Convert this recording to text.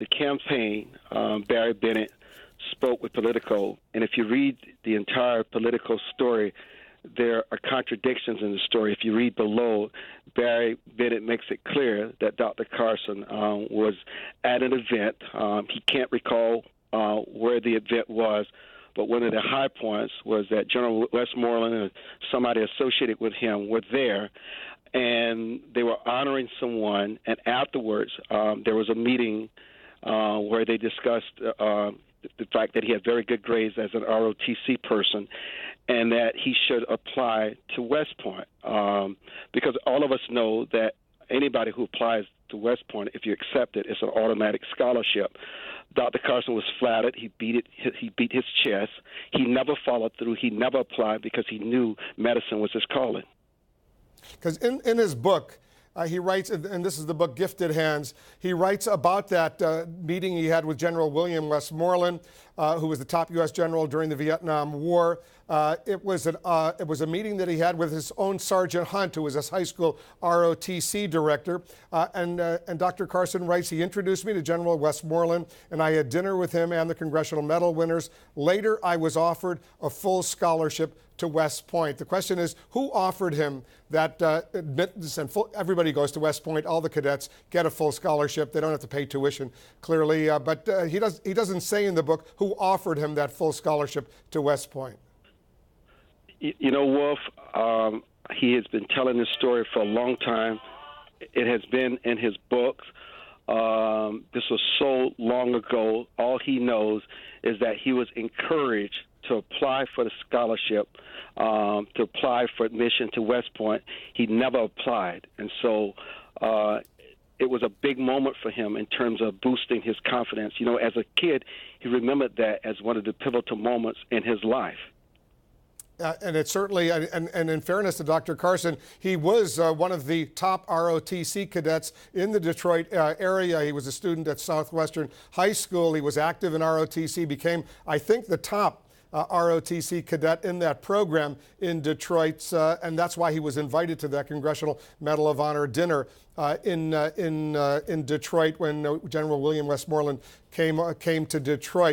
the campaign, Barry Bennett spoke with Politico, and if you read the entire Politico story, there are contradictions in the story. If you read below, Barry Bennett makes it clear that Dr. Carson was at an event. He can't recall where the event was, but one of the high points was that General Westmoreland and somebody associated with him were there, and they were honoring someone, and afterwards there was a meeting where they discussed the fact that he had very good grades as an ROTC person, and that he should apply to West Point, because all of us know that anybody who applies to West Point, if you accept it, it's an automatic scholarship. Dr. Carson was flattered. He beat his chest. He never followed through. He never applied because he knew medicine was his calling. Because in his book, he writes, and this is the book Gifted Hands, he writes about that meeting he had with General William Westmoreland, who was the top U.S. general during the Vietnam War. It was a meeting that he had with his own Sergeant Hunt, who was his high school ROTC director. And Dr. Carson writes, he introduced me to General Westmoreland, and I had dinner with him and the Congressional Medal winners. Later, I was offered a full scholarship to West Point. The question is, who offered him that admittance? And everybody goes to West Point. All the cadets get a full scholarship. They don't have to pay tuition, clearly. But he doesn't say in the book who offered him that full scholarship to West Point. You know, Wolf, he has been telling this story for a long time. It has been in his books. This was so long ago. All he knows is that he was encouraged to apply for the scholarship, to apply for admission to West Point. He never applied. And so it was a big moment for him in terms of boosting his confidence. You know, as a kid, he remembered that as one of the pivotal moments in his life. And it certainly, and in fairness to Dr. Carson, he was one of the top ROTC cadets in the Detroit area. He was a student at Southwestern High School. He was active in ROTC, became, I think, the top ROTC cadet in that program in Detroit, and that's why he was invited to that Congressional Medal of Honor dinner in Detroit when General William Westmoreland came to Detroit.